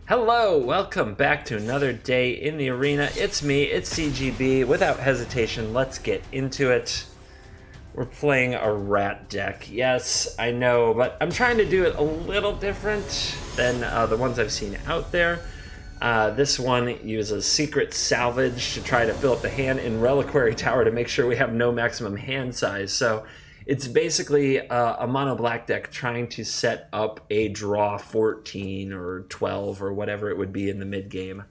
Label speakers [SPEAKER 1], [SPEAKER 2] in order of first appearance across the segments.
[SPEAKER 1] Hello, welcome back to another day in the arena. It's me, it's CGB. Without hesitation, let's get into it. We're playing a rat deck. Yes, I know, but I'm trying to do it a little different than the ones I've seen out there. This one uses Secret Salvage to try to fill up the hand in Reliquary Tower to make sure we have no maximum hand size. So it's basically a mono black deck trying to set up a draw 14 or 12 or whatever it would be in the mid game.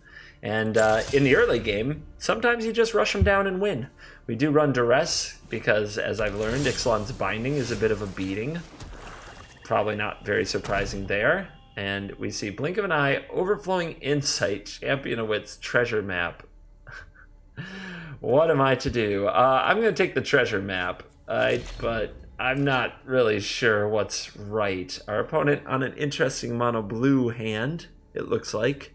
[SPEAKER 1] And in the early game, sometimes you just rush them down and win. We do run Duress because, as I've learned, Ixalan's binding is a bit of a beating. Probably not very surprising there. And we see Blink of an Eye, Overflowing Insight, Champion of Wits, Treasure Map. What am I to do? I'm going to take the Treasure Map, but I'm not really sure what's right. Our opponent on an interesting mono blue hand, it looks like.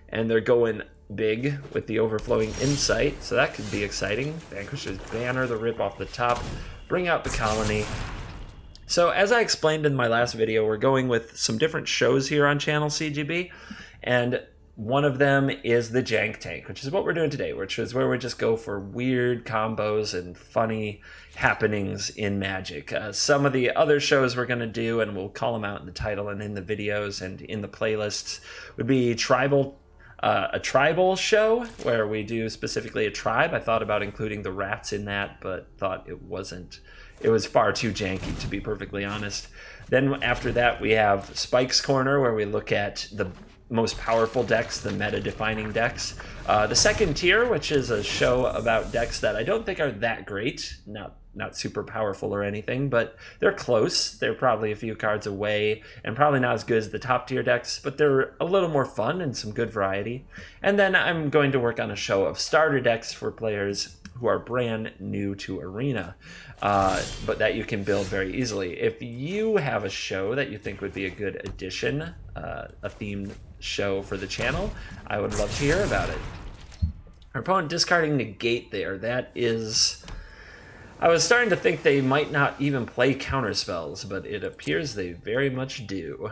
[SPEAKER 1] And they're going big with the Overflowing Insight, so that could be exciting. Vanquisher's Banner, the rip off the top, bring out the colony. So as I explained in my last video, we're going with some different shows here on channel CGB, and one of them is the Jank tank, which is what we're doing today, which is where we just go for weird combos and funny happenings in Magic. Some of the other shows we're going to do, and we'll call them out in the title and in the videos and in the playlists, would be a tribal show where we do specifically a tribe. I thought about including the rats in that, but thought it was far too janky, to be perfectly honest. Then after that, we have Spike's Corner, where we look at the most powerful decks, the meta-defining decks. The second tier, which is a show about decks that I don't think are that great, not super powerful or anything, but they're close. They're probably a few cards away, and probably not as good as the top tier decks, but they're a little more fun and some good variety. And then I'm going to work on a show of starter decks for players who are brand new to Arena, but that you can build very easily. If you have a show that you think would be a good addition, a themed show for the channel, I would love to hear about it. Our opponent discarding Negate there. That is... I was starting to think they might not even play counter spells, but it appears they very much do.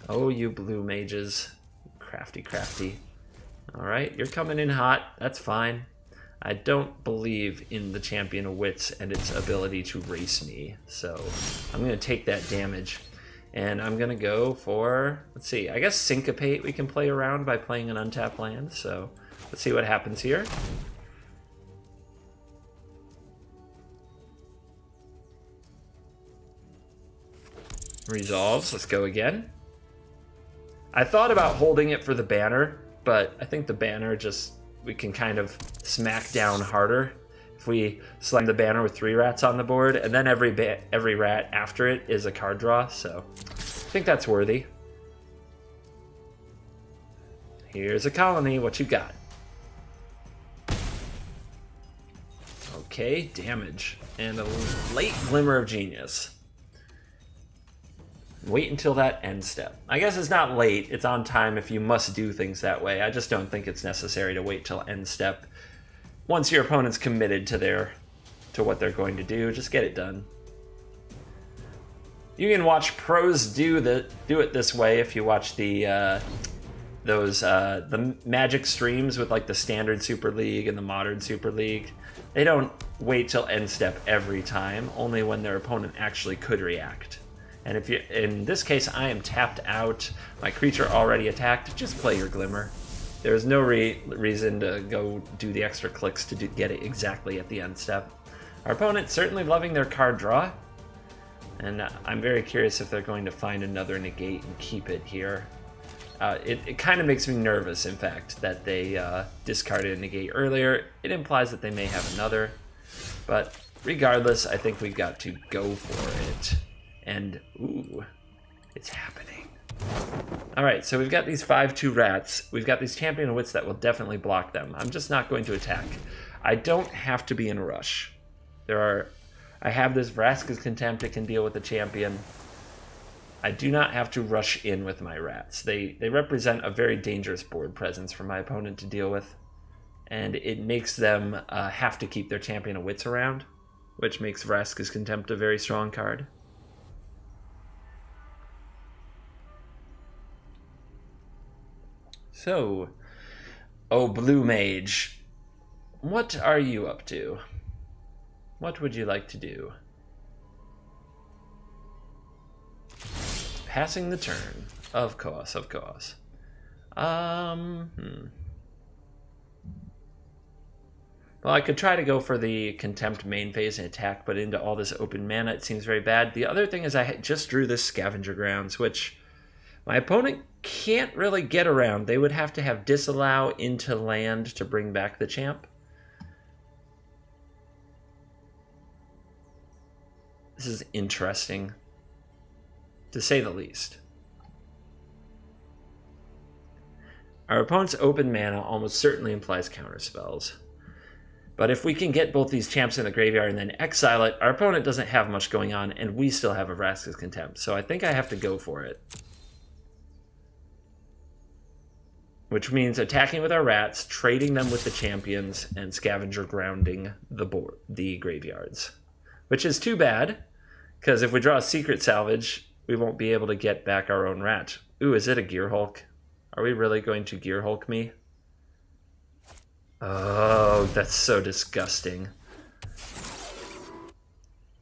[SPEAKER 1] Oh, you blue mages. Crafty, crafty. Alright, you're coming in hot. That's fine. I don't believe in the Champion of Wits and its ability to race me, so I'm going to take that damage. And I'm going to go for, let's see, I guess Syncopate we can play around by playing an untapped land, so let's see what happens here. Resolves, let's go again. I thought about holding it for the banner, but I think the banner just, we can kind of smack down harder if we slam the banner with 3 rats on the board, and then every rat after it is a card draw, so I think that's worthy. Here's a colony, what you got? Okay, damage, and a late Glimmer of Genius. Wait until that end step. I guess it's not late, it's on time if you must do things that way. I just don't think it's necessary to wait till end step. Once your opponent's committed to what they're going to do, just get it done. You can watch pros do it this way if you watch the Magic streams with like the standard Super League and the modern Super League. They don't wait till end step every time, only when their opponent actually could react. And if you, in this case, I am tapped out, my creature already attacked, just play your Glimmer. There's no reason to go do the extra clicks to get it exactly at the end step. Our opponent certainly loving their card draw, and I'm very curious if they're going to find another Negate and keep it here. It kind of makes me nervous, in fact, that they discarded a Negate earlier. It implies that they may have another, but regardless, I think we've got to go for it. And, ooh, it's happening. Alright, so we've got these 5/2 rats. We've got these Champion of Wits that will definitely block them. I'm just not going to attack. I don't have to be in a rush. I have this Vraska's Contempt that can deal with the champion. I do not have to rush in with my rats. They represent a very dangerous board presence for my opponent to deal with. And it makes them have to keep their Champion of Wits around, which makes Vraska's Contempt a very strong card. So, oh blue mage, what are you up to? What would you like to do? Passing the turn. Of course, of course. Well, I could try to go for the Contempt main phase and attack, but into all this open mana, it seems very bad. The other thing is I just drew this Scavenger Grounds, which my opponent can't really get around. They would have to have disallow into land to bring back the champ. This is interesting, to say the least. Our opponent's open mana almost certainly implies counterspells. But if we can get both these champs in the graveyard and then exile it, our opponent doesn't have much going on, and we still have a Vraska's Contempt. So I think I have to go for it. Which means attacking with our rats, trading them with the champions, and scavenger grounding the graveyards. Which is too bad, because if we draw a Secret Salvage, we won't be able to get back our own rat. Ooh, is it a Gear Hulk? Are we really going to Gear Hulk me? Oh, that's so disgusting.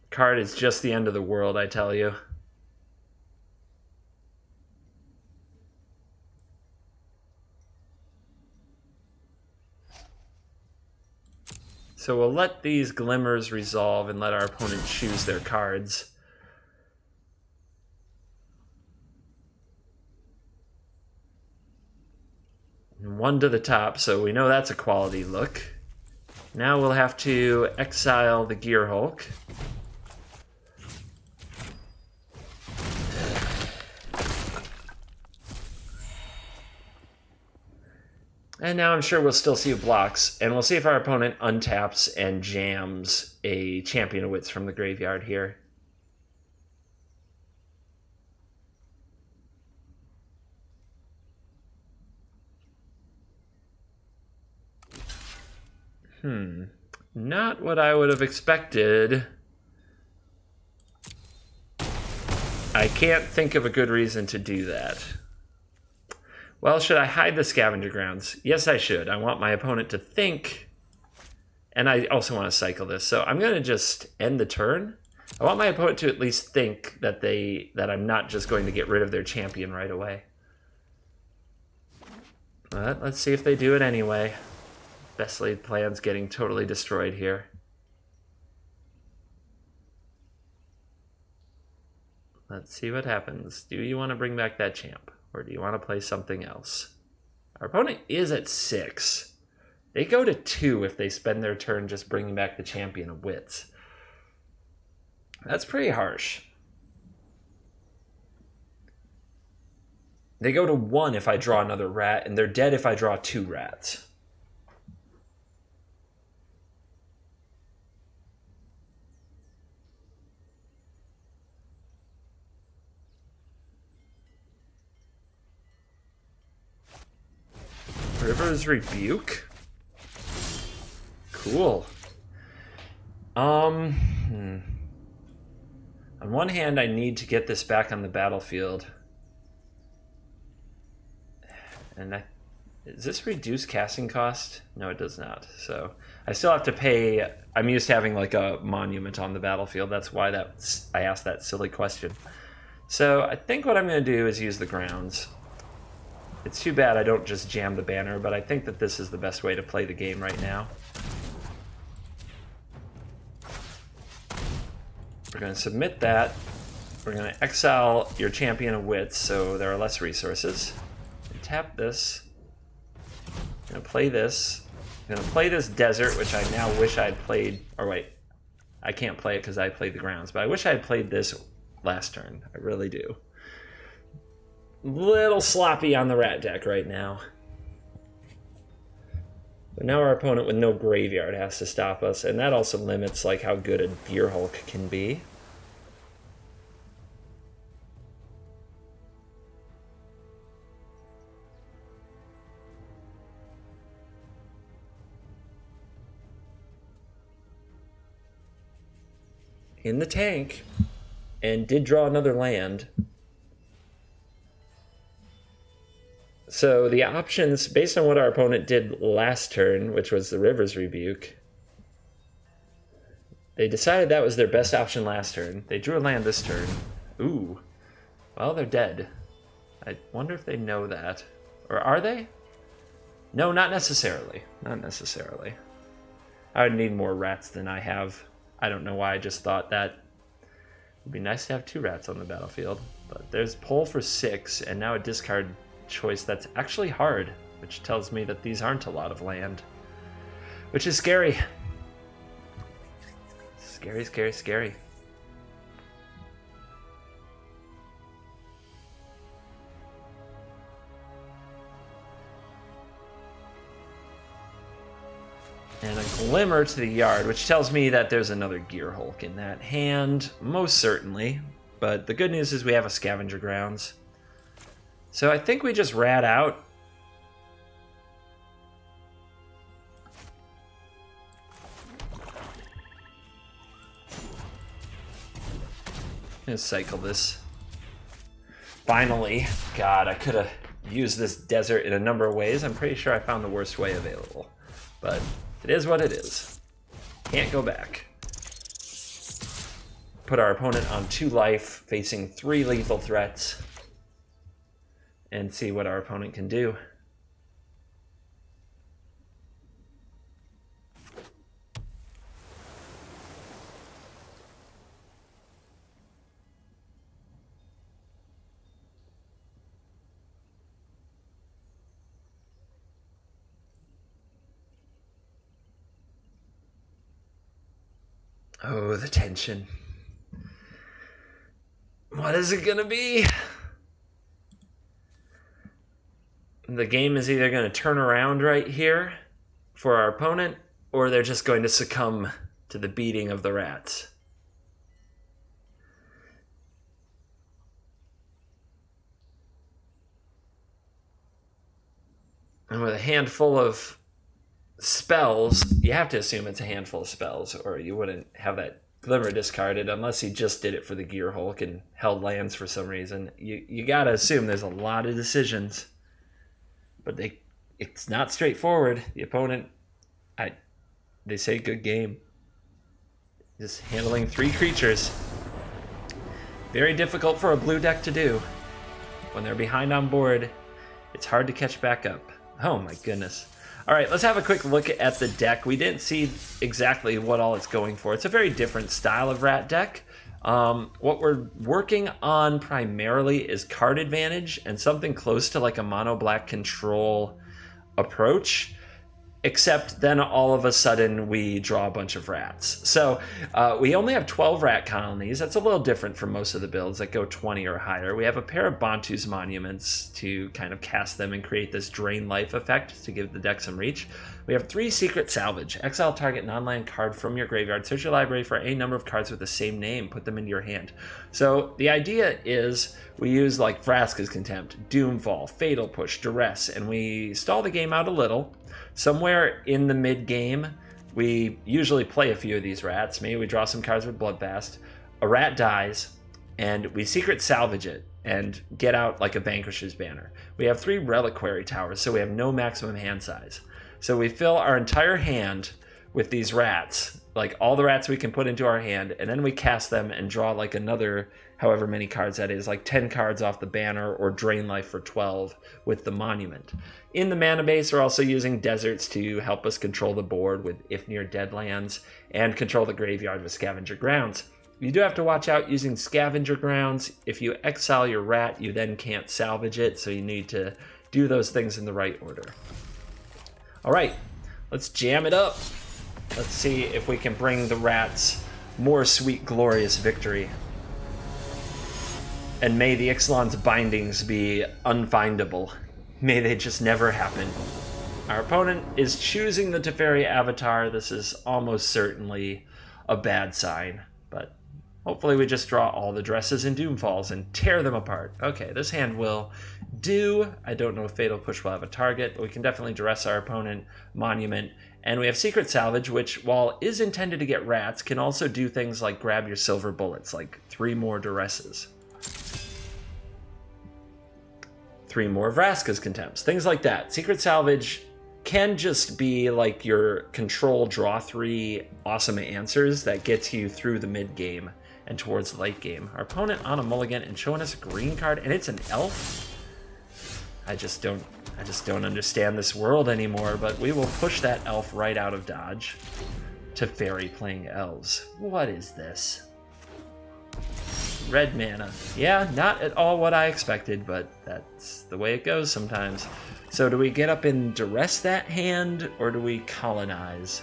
[SPEAKER 1] Card is just the end of the world, I tell you. So we'll let these glimmers resolve and let our opponent choose their cards. And one to the top, so we know that's a quality look. Now we'll have to exile the Gear Hulk. And now I'm sure we'll still see blocks, and we'll see if our opponent untaps and jams a Champion of Wits from the graveyard here. Not what I would have expected. I can't think of a good reason to do that. Well, should I hide the Scavenger Grounds? Yes, I should. I want my opponent to think, and I also want to cycle this. So I'm going to just end the turn. I want my opponent to at least think that I'm not just going to get rid of their champion right away. But let's see if they do it anyway. Best laid plan's getting totally destroyed here. Let's see what happens. Do you want to bring back that champ? Or do you want to play something else? Our opponent is at 6. They go to 2 if they spend their turn just bringing back the Champion of Wits. That's pretty harsh. They go to 1 if I draw another rat, and they're dead if I draw 2 rats. River's Rebuke? Cool. On one hand, I need to get this back on the battlefield. And does this reduce casting cost? No, it does not. So I still have to pay. I'm used to having like a monument on the battlefield. That's why I asked that silly question. So I think what I'm going to do is use the grounds. It's too bad I don't just jam the banner, but I think that this is the best way to play the game right now. We're going to submit that. We're going to exile your Champion of Wits so there are less resources. And tap this. I'm going to play this. I'm going to play this Desert, which I now wish I had played. Or wait, I can't play it because I played the grounds, but I wish I had played this last turn. I really do. Little sloppy on the rat deck right now. But now our opponent with no graveyard has to stop us, and that also limits like how good a Gear Hulk can be. In the tank, and did draw another land. So the options, based on what our opponent did last turn, which was the River's Rebuke, they decided that was their best option last turn. They drew a land this turn. Ooh. Well, they're dead. I wonder if they know that. Or are they? No, not necessarily. Not necessarily. I would need more rats than I have. I don't know why, I just thought that it'd be nice to have 2 rats on the battlefield. But there's pull for 6, and now a discard choice that's actually hard, which tells me that these aren't a lot of land. Which is scary. Scary, scary, scary. And a Glimmer to the yard, which tells me that there's another Gear Hulk in that hand, most certainly. But the good news is we have a Scavenger Grounds. So I think we just rat out. I'm gonna cycle this. Finally. God, I could have used this desert in a number of ways. I'm pretty sure I found the worst way available. But it is what it is. Can't go back. Put our opponent on 2 life, facing 3 lethal threats. And see what our opponent can do. Oh, the tension. What is it gonna be? The game is either going to turn around right here for our opponent, or they're just going to succumb to the beating of the rats. And with a handful of spells, you have to assume it's a handful of spells, or you wouldn't have that Glimmer discarded unless he just did it for the Gear Hulk and held lands for some reason. You gotta assume there's a lot of decisions. But it's not straightforward. The opponent, they say good game. Just handling 3 creatures. Very difficult for a blue deck to do. When they're behind on board, it's hard to catch back up. Oh my goodness. All right, let's have a quick look at the deck. We didn't see exactly what all it's going for. It's a very different style of rat deck. What we're working on primarily is card advantage and something close to like a mono black control approach, except then all of a sudden we draw a bunch of rats. So we only have 12 rat colonies. That's a little different from most of the builds that go 20 or higher. We have a pair of Bontu's monuments to kind of cast them and create this drain life effect to give the deck some reach. We have 3 Secret Salvage. Exile target non-land card from your graveyard. Search your library for any number of cards with the same name. Put them into your hand. So the idea is we use like Vraska's Contempt, Doomfall, Fatal Push, Duress, and we stall the game out a little. Somewhere in the mid-game, we usually play a few of these rats. Maybe we draw some cards with Bloodfast. A rat dies, and we Secret Salvage it and get out like a Vanquisher's banner. We have 3 Reliquary Towers, so we have no maximum hand size. So we fill our entire hand with these rats, like all the rats we can put into our hand, and then we cast them and draw like another, however many cards that is, like 10 cards off the banner or drain life for 12 with the monument. In the mana base, we're also using deserts to help us control the board with Ifnir Deadlands and control the graveyard with Scavenger Grounds. You do have to watch out using Scavenger Grounds. If you exile your rat, you then can't salvage it, so you need to do those things in the right order. All right, let's jam it up. Let's see if we can bring the rats more sweet, glorious victory. And may the Ixalan's bindings be unfindable. May they just never happen. Our opponent is choosing the Teferi avatar. This is almost certainly a bad sign, but hopefully we just draw all the Duresses and Doomfalls and tear them apart. Okay, this hand will do. I don't know if Fatal Push will have a target, but we can definitely Duress our opponent, Monument, and we have Secret Salvage, which, while is intended to get rats, can also do things like grab your silver bullets, like 3 more Duresses. 3 more Vraska's Contempts, things like that. Secret Salvage can just be like your control draw 3 awesome answers that gets you through the mid game and towards the late game. Our opponent on a mulligan and showing us a green card, and it's an elf? I just don't understand this world anymore, but we will push that elf right out of dodge. Teferi playing elves. What is this? Red mana. Yeah, not at all what I expected, but that's the way it goes sometimes. So do we get up in Duress that hand, or do we colonize?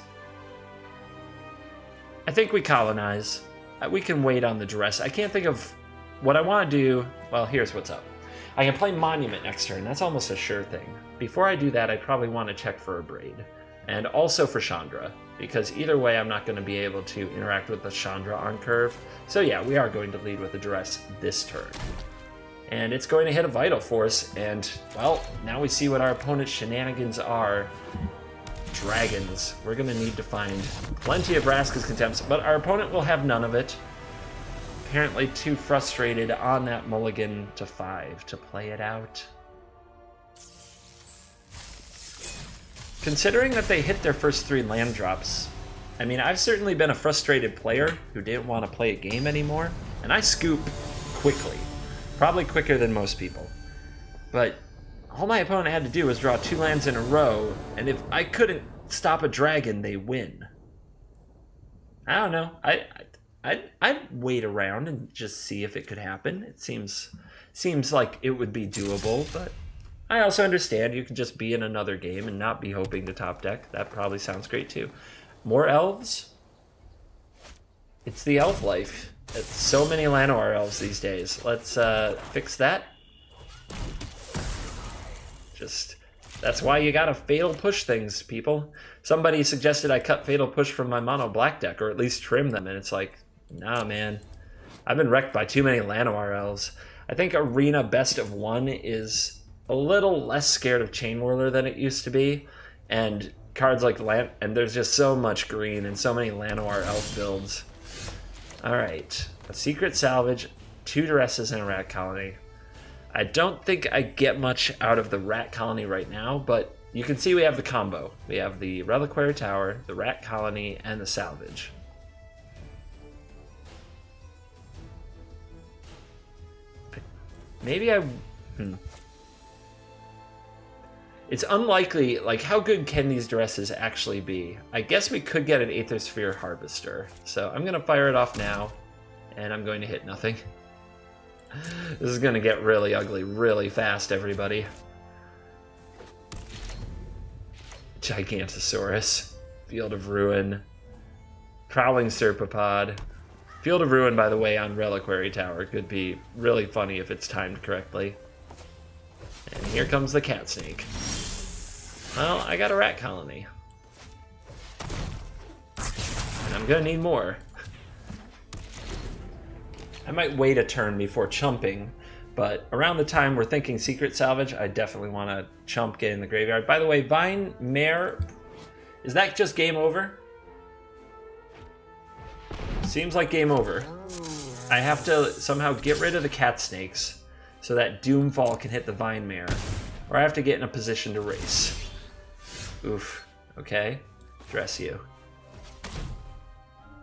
[SPEAKER 1] I think we colonize. We can wait on the Duress. I can't think of what I want to do. Well, here's what's up. I can play Monument next turn. That's almost a sure thing. Before I do that, I probably want to check for a Braid. And also for Chandra, because either way I'm not going to be able to interact with the Chandra on curve. So yeah, we are going to lead with the Duress this turn. And it's going to hit a Vital Force, and, well, now we see what our opponent's shenanigans are. Dragons. We're going to need to find plenty of Vraska's Contempts, but our opponent will have none of it. Apparently too frustrated on that mulligan to 5 to play it out. Considering that they hit their first 3 land drops, I mean, I've certainly been a frustrated player who didn't want to play a game anymore, and I scoop quickly. Probably quicker than most people. But all my opponent had to do was draw 2 lands in a row, and if I couldn't stop a dragon, they win. I don't know. I'd wait around and just see if it could happen. It seems like it would be doable, but I also understand you can just be in another game and not be hoping to top deck. That probably sounds great too. More elves? It's the elf life. It's so many Llanowar elves these days. Let's fix that. That's why you gotta Fatal Push things, people. Somebody suggested I cut Fatal Push from my mono black deck, or at least trim them, and it's like, nah, man. I've been wrecked by too many Llanowar elves. I think Arena Best of 1 is a little less scared of Chain Whirler than it used to be, and cards like and there's just so much green and so many Llanowar elf builds. Alright, a Secret Salvage, 2 Duresses, and a Rat Colony. I don't think I get much out of the Rat Colony right now, but you can see we have the combo. We have the Reliquary Tower, the Rat Colony, and the Salvage. Maybe It's unlikely, like, how good can these Duresses actually be? I guess we could get an Aether Sphere Harvester. So I'm going to fire it off now, and I'm going to hit nothing. This is going to get really ugly really fast, everybody. Gigantosaurus. Field of Ruin. Prowling Serpapod. Field of Ruin, by the way, on Reliquary Tower could be really funny if it's timed correctly. And here comes the Cat Snake. Well, I got a Rat Colony. And I'm gonna need more. I might wait a turn before chumping, but around the time we're thinking Secret Salvage, I definitely want to chump, get in the graveyard. By the way, Vine Mare, is that just game over? Seems like game over. I have to somehow get rid of the Cat Snakes so that Doomfall can hit the Vine Mare, or I have to get in a position to race. Oof. Okay. Dress you.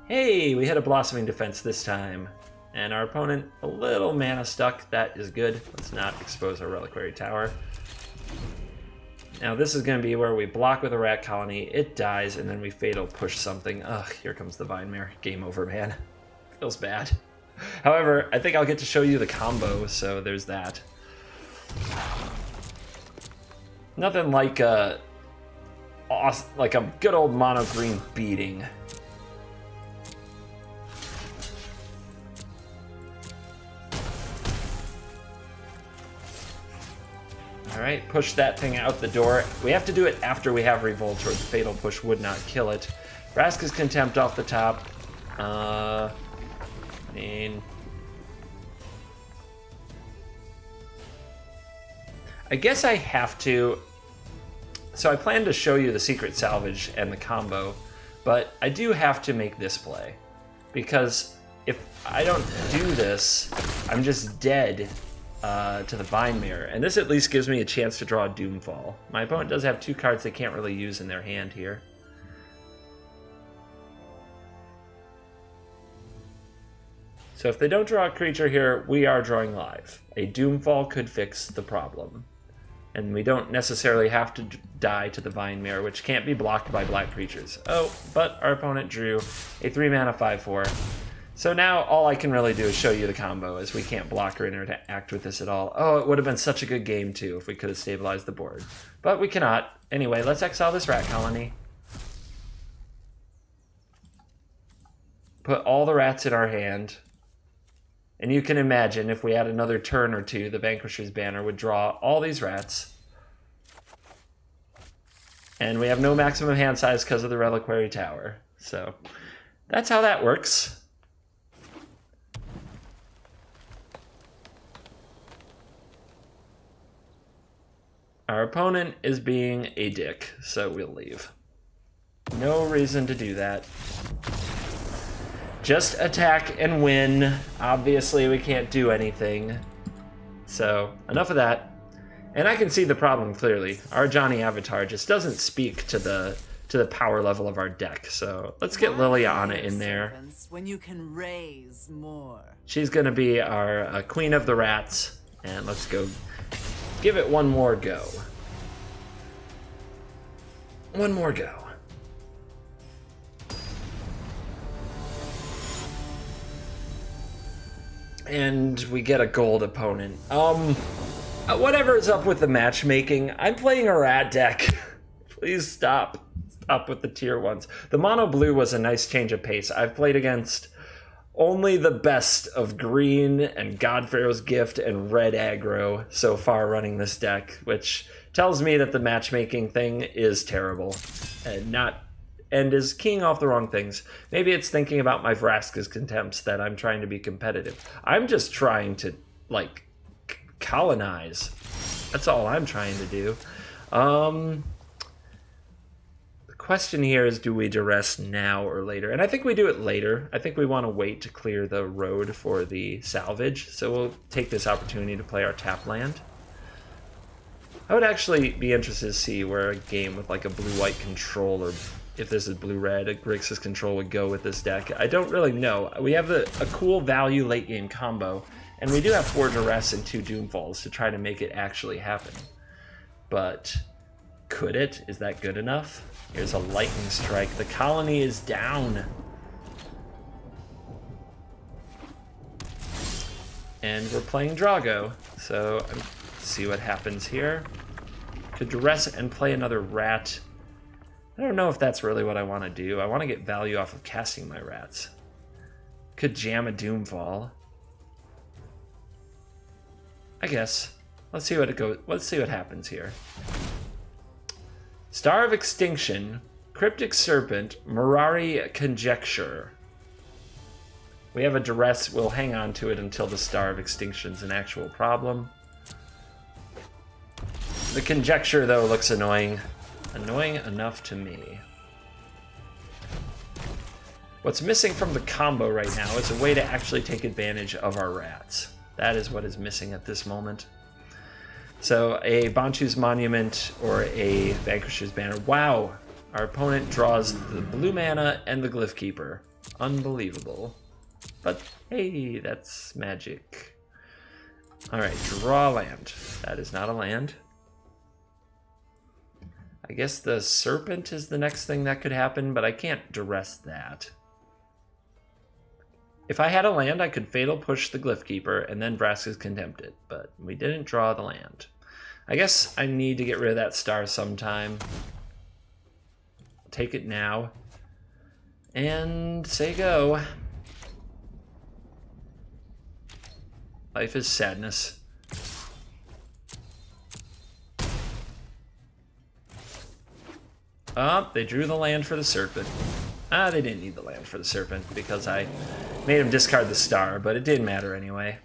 [SPEAKER 1] Hey, we hit a Blossoming Defense this time. And our opponent, a little mana stuck. That is good. Let's not expose our Reliquary Tower. Now this is going to be where we block with a Rat Colony. It dies, and then we Fatal Push something. Ugh, here comes the Vine Mare. Game over, man. Feels bad. However, I think I'll get to show you the combo, so there's that. Nothing like a good old mono green beating. Alright, push that thing out the door. We have to do it after we have Revolt, or the Fatal Push would not kill it. Vraska's Contempt off the top. I guess I have to. So I plan to show you the Secret Salvage and the combo, but I do have to make this play. Because if I don't do this, I'm just dead to the Vine Mirror, and this at least gives me a chance to draw a Doomfall. My opponent does have 2 cards they can't really use in their hand here. So if they don't draw a creature here, we are drawing live. A Doomfall could fix the problem. And we don't necessarily have to die to the Vine Mirror, which can't be blocked by black creatures. Oh, but our opponent drew a 3-mana 5/4. So now all I can really do is show you the combo, as we can't block or interact with this at all. Oh, it would have been such a good game, too, if we could have stabilized the board. But we cannot. Anyway, let's exile this rat colony. Put all the rats in our hand. And you can imagine if we had another turn or two, the Vanquisher's banner would draw all these rats. And we have no maximum hand size because of the Reliquary Tower. So that's how that works. Our opponent is being a dick, so we'll leave. No reason to do that. Just attack and win. Obviously, we can't do anything. So, enough of that. And I can see the problem clearly. Our Johnny Avatar just doesn't speak to the power level of our deck. So, let's get Liliana in there.
[SPEAKER 2] When you can raise more.
[SPEAKER 1] She's going to be our queen of the rats. And let's go give it one more go. One more go. And we get a gold opponent. Whatever is up with the matchmaking, I'm playing a rat deck. Please stop. Stop with the tier 1s. The mono blue was a nice change of pace. I've played against only the best of green and Godpharaoh's Gift and red aggro so far running this deck, which tells me that the matchmaking thing is terrible and is keying off the wrong things. Maybe it's thinking about my Vraska's Contempts that I'm trying to be competitive. I'm just trying to, like, colonize. That's all I'm trying to do. The question here is, do we Duress now or later? And I think we do it later. I think we want to wait to clear the road for the salvage. So we'll take this opportunity to play our tap land. I would actually be interested to see where a game with like a blue-white control, or if this is blue-red, a Grixis control would go with this deck. I don't really know. We have a cool value late-game combo, and we do have 4 Duress and 2 Doomfalls to try to make it actually happen. But could it? Is that good enough? Here's a lightning strike. The colony is down. And we're playing Drago, so let's see what happens here. Could Duress and play another rat. I don't know if that's really what I want to do. I want to get value off of casting my rats. Could jam a Doomfall. I guess. Let's see what it goes. Let's see what happens here. Star of Extinction, Cryptic Serpent, Mirari Conjecture. We have a Duress. We'll hang on to it until the Star of Extinction's an actual problem. The Conjecture, though, looks annoying. Annoying enough to me. What's missing from the combo right now is a way to actually take advantage of our rats. That is what is missing at this moment. So a Bontu's Monument or a Vanquisher's Banner. Wow! Our opponent draws the blue mana and the Glyph Keeper. Unbelievable. But hey, that's magic. Alright, draw land. That is not a land. I guess the Serpent is the next thing that could happen, but I can't Duress that. If I had a land, I could Fatal Push the Glyph Keeper and then Vraska's Contempt it, but we didn't draw the land. I guess I need to get rid of that star sometime. Take it now. And say go. Life is sadness. Oh, they drew the land for the Serpent. Ah, they didn't need the land for the Serpent because I made him discard the star, but it didn't matter anyway.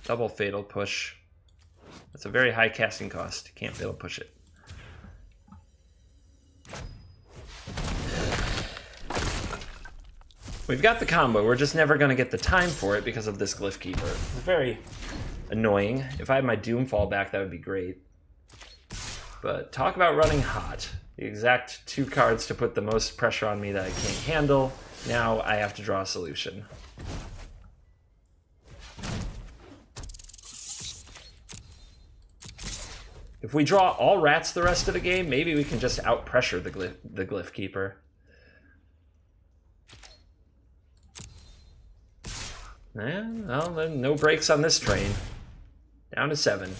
[SPEAKER 1] Double Fatal Push. That's a very high casting cost. You can't Fatal Push it. We've got the combo, we're just never going to get the time for it because of this Glyph Keeper. It's very annoying. If I had my Doomfall back, that would be great. But talk about running hot. The exact 2 cards to put the most pressure on me that I can't handle. Now I have to draw a solution. If we draw all rats the rest of the game, maybe we can just out-pressure the Glyph Keeper. Yeah, well, then no brakes on this train. Down to 7.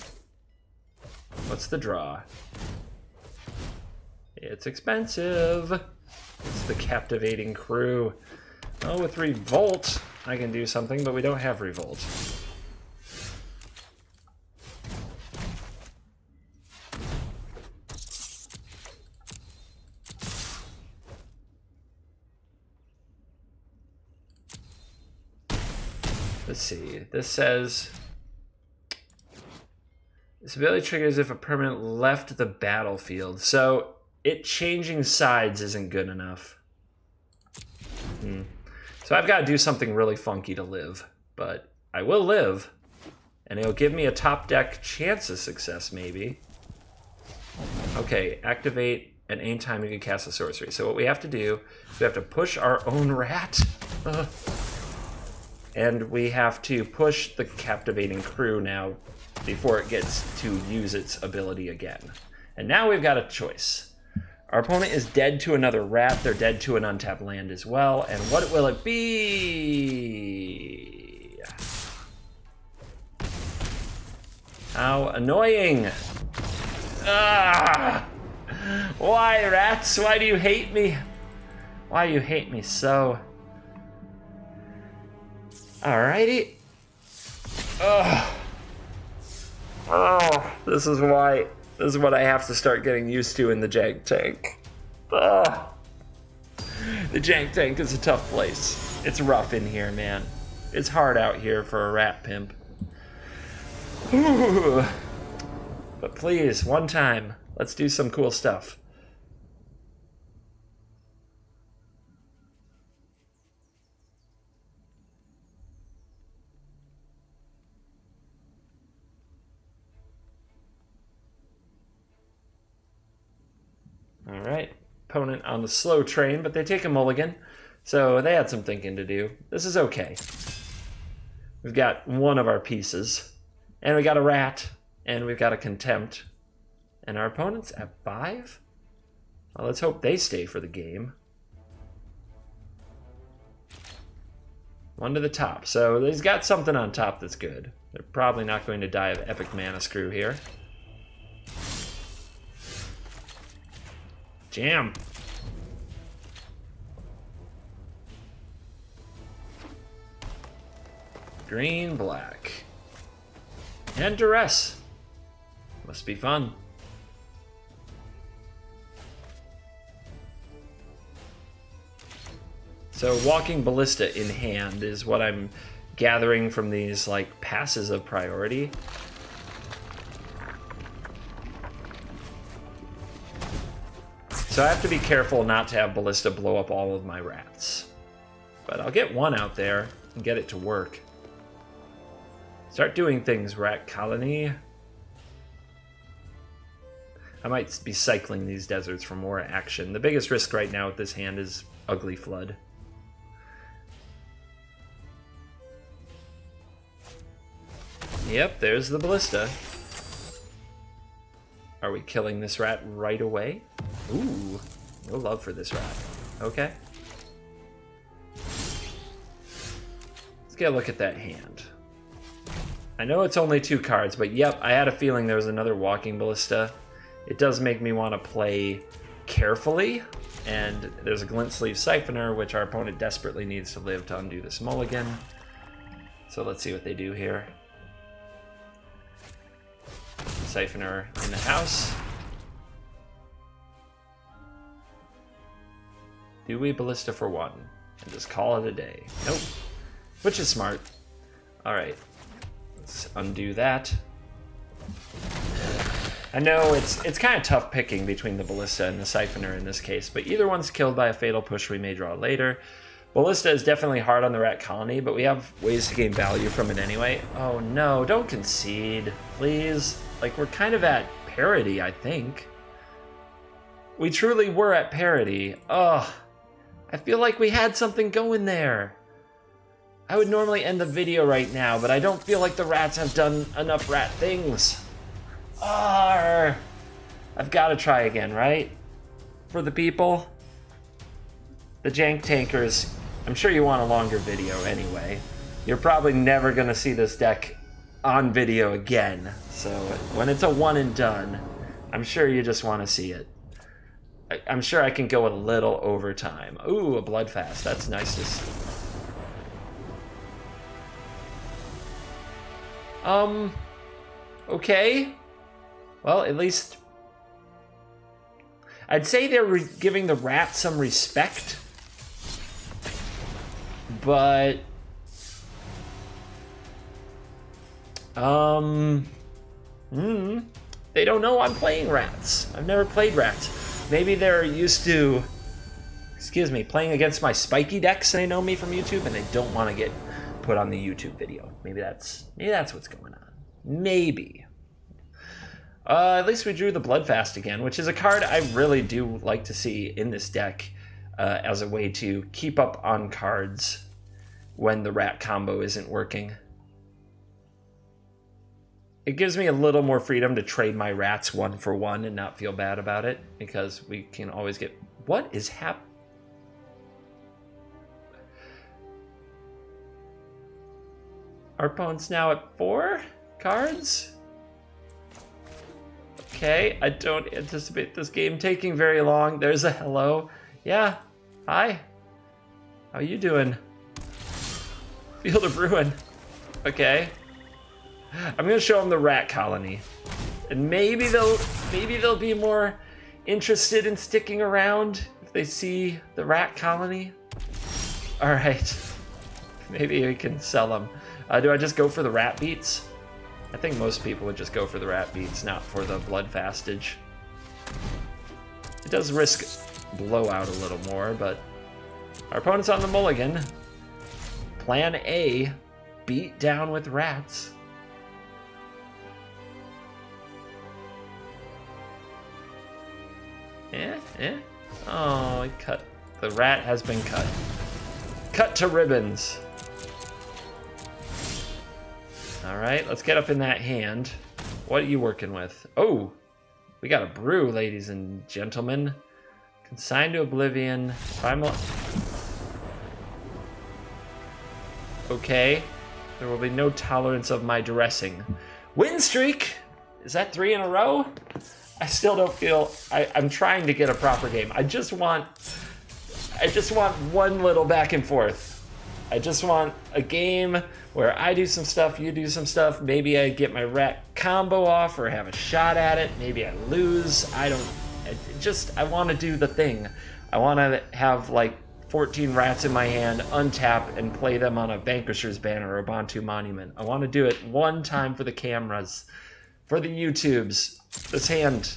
[SPEAKER 1] What's the draw? It's expensive. It's the Captivating Crew. Oh, with Revolt, I can do something, but we don't have Revolt. Let's see. This says this ability triggers if a permanent left the battlefield. So it changing sides isn't good enough. So I've got to do something really funky to live, but I will live, and it'll give me a top deck chance of success, maybe. Okay, activate at any time you can cast a sorcery. So what we have to do is we have to push our own rat. And we have to push the Captivating Crew now before it gets to use its ability again. And now we've got a choice. Our opponent is dead to another rat. They're dead to an untapped land as well. And what will it be? How annoying. Ah! Why, rats? Why do you hate me? Why do you hate me so? Alrighty. Oh, this is what I have to start getting used to in the Jank tank. The Jank tank is a tough place. It's rough in here, man. It's hard out here for a rat pimp. But please, one time, let's do some cool stuff. All right, opponent on the slow train, but they take a mulligan, so they had some thinking to do. This is okay. We've got one of our pieces, and we got a rat, and we've got a Contempt, and our opponent's at 5? Well, let's hope they stay for the game. 1 to the top, so he's got something on top that's good. They're probably not going to die of Epic Mana Screw here. Jam. Green, black. And Duress. Must be fun. So Walking Ballista in hand is what I'm gathering from these like passes of priority. So I have to be careful not to have Ballista blow up all of my rats. But I'll get one out there and get it to work. Start doing things, Rat Colony. I might be cycling these deserts for more action. The biggest risk right now with this hand is Ugly Flood. Yep, there's the Ballista. Are we killing this rat right away? Ooh, no love for this rat. Okay. Let's get a look at that hand. I know it's only 2 cards, but yep, I had a feeling there was another Walking Ballista. It does make me want to play carefully, and there's a Glint Sleeve Siphoner, which our opponent desperately needs to live to undo this mulligan. So let's see what they do here. Siphoner in the house. Do we Ballista for 1 and just call it a day? Nope. Which is smart. Alright. Let's undo that. I know it's kind of tough picking between the Ballista and the Siphoner in this case, but either one's killed by a Fatal Push we may draw later. Ballista is definitely hard on the rat colony, but we have ways to gain value from it anyway. Oh no, don't concede, please. Like, we're kind of at parity, I think. We truly were at parity. Ugh. I feel like we had something going there. I would normally end the video right now, but I don't feel like the rats have done enough rat things. Arr. I've got to try again, right? For the people. The Jank tankers, I'm sure you want a longer video anyway. You're probably never going to see this deck on video again. So when it's a one and done, I'm sure you just want to see it. I'm sure I can go a little over time. Ooh, a Bloodfast. That's nice to see. Okay. Well, at least I'd say they're giving the rat some respect, but they don't know I'm playing rats. I've never played rats. Maybe they're used to, excuse me, playing against my spiky decks. They know me from YouTube, and they don't want to get put on the YouTube video. Maybe that's what's going on. Maybe. At least we drew the Bloodfast again, which is a card I really do like to see in this deck as a way to keep up on cards when the rat combo isn't working. It gives me a little more freedom to trade my rats 1 for 1 and not feel bad about it, because we can always get... What is happening? Our opponent's now at 4 cards? Okay, I don't anticipate this game taking very long. There's a hello. Yeah, hi. How you doing? Field of Ruin. Okay. I'm gonna show them the rat colony. And maybe they'll be more interested in sticking around if they see the rat colony. All right. Maybe we can sell them. Do I just go for the rat beats? I think most people would just go for the rat beats, not for the Bloodfastage. It does risk blowout a little more, but our opponent's on the mulligan. Plan A, beat down with rats. Oh, he cut. The rat has been cut. Cut to ribbons. All right, let's get up in that hand. What are you working with? Oh, we got a brew, ladies and gentlemen. Consigned to Oblivion. Primal. Okay, there will be no tolerance of my dressing. Win streak. Is that 3 in a row? I still don't feel. I'm trying to get a proper game. I just want one little back and forth. I just want a game where I do some stuff, you do some stuff. Maybe I get my rat combo off or have a shot at it. Maybe I lose. I want to do the thing. I want to have like 14 rats in my hand, untap, and play them on a Vanquisher's banner or a Bontu monument. I want to do it one time for the cameras, for the YouTubes. This hand,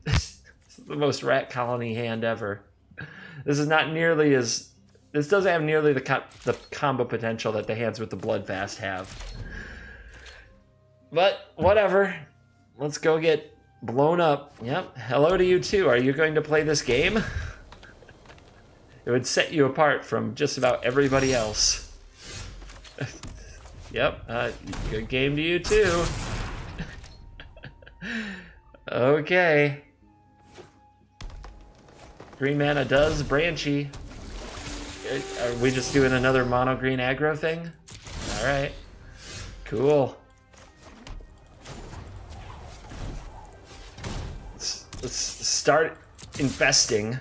[SPEAKER 1] this is the most rat colony hand ever. This is not nearly as... This doesn't have nearly the combo potential that the hands with the Bloodfast have. But whatever. Let's go get blown up. Yep. Hello to you too. Are you going to play this game? It would set you apart from just about everybody else. Yep. Good game to you too. Okay. Green mana does branchy. Are we just doing another mono green aggro thing? All right, cool. Let's start infesting.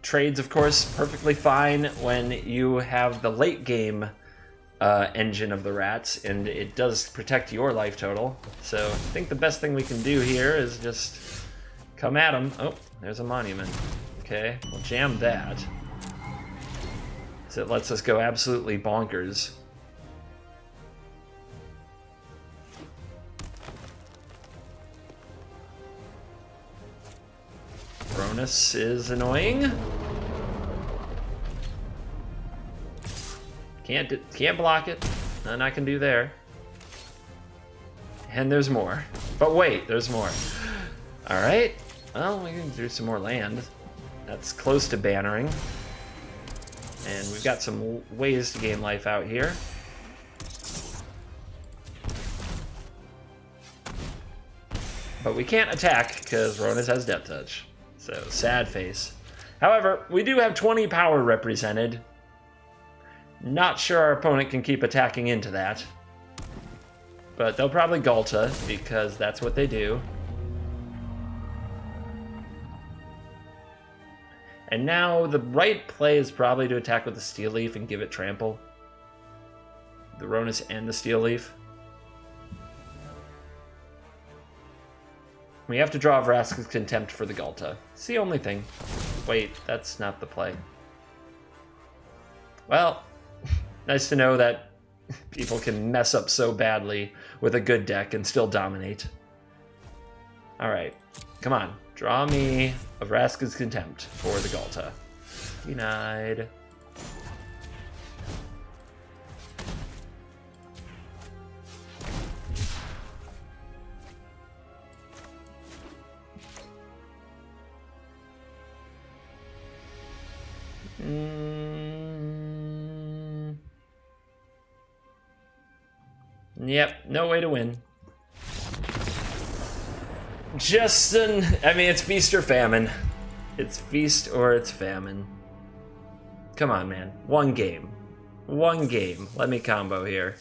[SPEAKER 1] Trades, of course, perfectly fine when you have the late game engine of the rats, and it does protect your life total. So I think the best thing we can do here is just come at them. Oh, there's a monument. Okay, we'll jam that. So it lets us go absolutely bonkers. Ronus is annoying. Can't block it. Nothing I can do there. And there's more. But wait, there's more. Alright. Well, we can do some more land. That's close to bannering. And we've got some ways to gain life out here. But we can't attack because Ronus has Death Touch. So, sad face. However, we do have 20 power represented. Not sure our opponent can keep attacking into that. But they'll probably Ghalta, because that's what they do. And now the right play is probably to attack with the Steel Leaf and give it trample. The Ronus and the Steel Leaf. We have to draw Vraska's Contempt for the Ghalta. It's the only thing. Wait, that's not the play. Well, nice to know that people can mess up so badly with a good deck and still dominate. Alright, come on. Draw me a Vraska's Contempt for the Ghalta. Denied. Yep, no way to win. I mean, it's feast or famine. It's feast or it's famine. Come on, man. One game. One game. Let me combo here.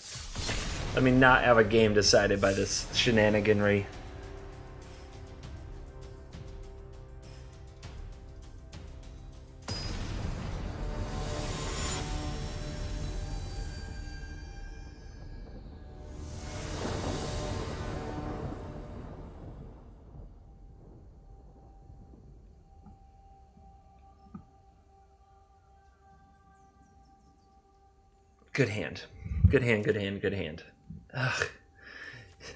[SPEAKER 1] Let me not have a game decided by this shenaniganry. Good hand. Good hand, good hand, good hand. Ugh.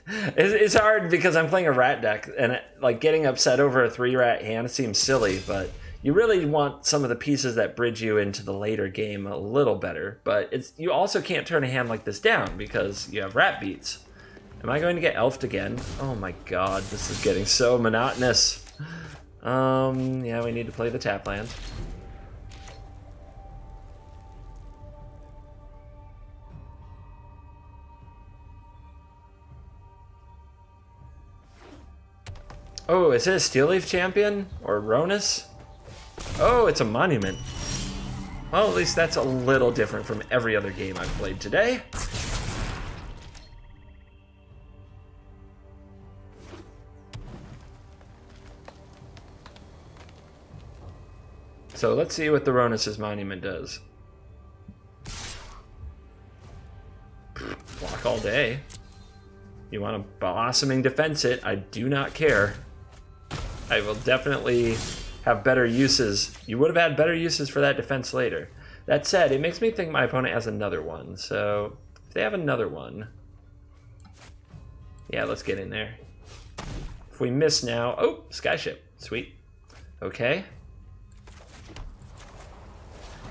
[SPEAKER 1] It's hard because I'm playing a rat deck, and like getting upset over a 3-rat hand seems silly, but you really want some of the pieces that bridge you into the later game a little better. But you also can't turn a hand like this down because you have rat beats. Am I going to get elfed again? Oh my god, this is getting so monotonous. Yeah, we need to play the tap land. Oh, is it a Steel Leaf champion? Or Ronus? Oh, it's a monument. Well, at least that's a little different from every other game I've played today. So let's see what the Ronus's monument does. Block all day. You want a blossoming defense it, I do not care. I will definitely have better uses. You would have had better uses for that defense later. That said, it makes me think my opponent has another one. So if they have another one, yeah, let's get in there. If we miss now, oh, Skyship, sweet. Okay.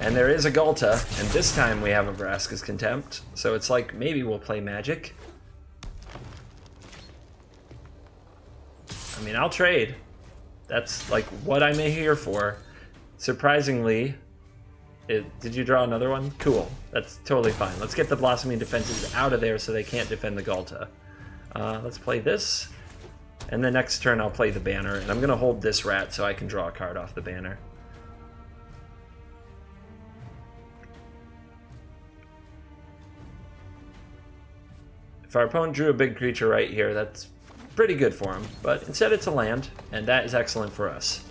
[SPEAKER 1] And there is a Ghalta, and this time we have a Vraska's Contempt. So it's like maybe we'll play Magic. I mean, I'll trade. That's like what I'm here for. Surprisingly, did you draw another one? Cool. That's totally fine. Let's get the Blossoming Defenses out of there so they can't defend the Ghalta. Let's play this. And the next turn I'll play the banner. And I'm going to hold this rat so I can draw a card off the banner. If our opponent drew a big creature right here, that's pretty good for him, but instead it's a land, and that is excellent for us.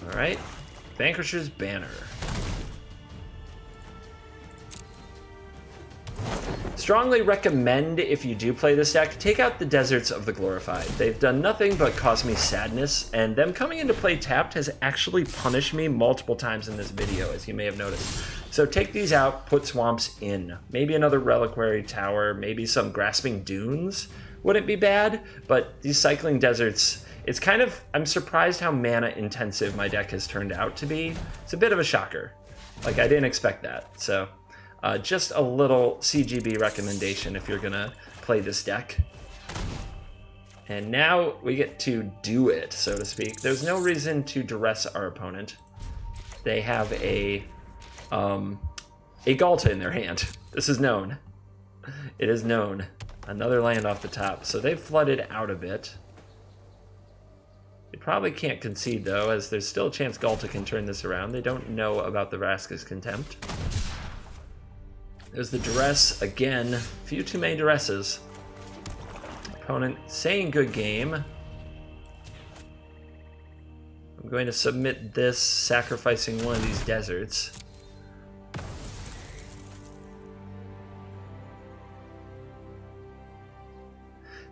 [SPEAKER 1] Alright, Vanquisher's Banner. Strongly recommend, if you do play this deck, take out the Deserts of the Glorified. They've done nothing but cause me sadness, and them coming into play tapped has actually punished me multiple times in this video, as you may have noticed. So take these out, put swamps in. Maybe another Reliquary Tower, maybe some Grasping Dunes wouldn't be bad, but these Cycling Deserts, it's kind of, I'm surprised how mana intensive my deck has turned out to be. It's a bit of a shocker. Like, I didn't expect that, so... just a little CGB recommendation if you're gonna play this deck. And now we get to do it, so to speak. There's no reason to duress our opponent. They have a Galta in their hand. This is known. It is known. Another land off the top. So they've flooded out a bit. They probably can't concede though, as there's still a chance Galta can turn this around. They don't know about the Vraska's Contempt. There's the Duress again. Few too many Duresses. Opponent saying good game. I'm going to submit this, sacrificing one of these deserts.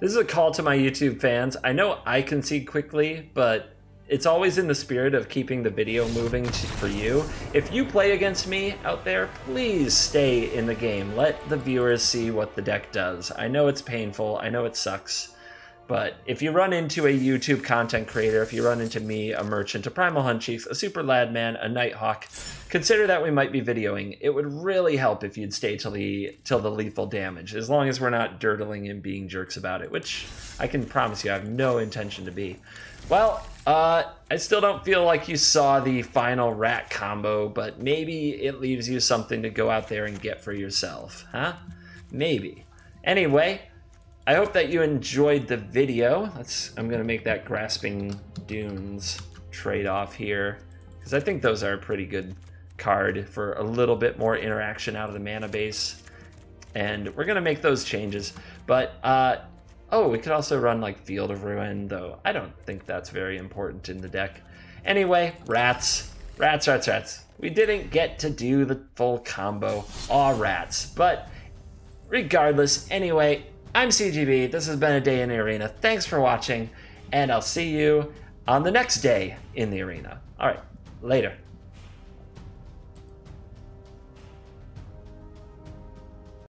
[SPEAKER 1] This is a call to my YouTube fans. I know I concede quickly, but it's always in the spirit of keeping the video moving for you. If you play against me out there, please stay in the game. Let the viewers see what the deck does. I know it's painful, I know it sucks, but if you run into a YouTube content creator, if you run into me, a merchant, a Primal Hunt Chief, a Super Ladman, a Nighthawk, consider that we might be videoing. It would really help if you'd stay till the lethal damage, as long as we're not dirtling and being jerks about it, which I can promise you I have no intention to be. Well, I still don't feel like you saw the final rat combo, but maybe it leaves you something to go out there and get for yourself, huh? Maybe. Anyway, I hope that you enjoyed the video. I'm gonna make that Grasping Dunes trade-off here, because I think those are a pretty good card for a little bit more interaction out of the mana base. And we're gonna make those changes, but oh, we could also run like Field of Ruin, though I don't think that's very important in the deck. Anyway, rats. We didn't get to do the full combo. Aw, rats. But regardless, anyway, I'm CGB. This has been a day in the arena. Thanks for watching, and I'll see you on the next day in the arena. All right, later.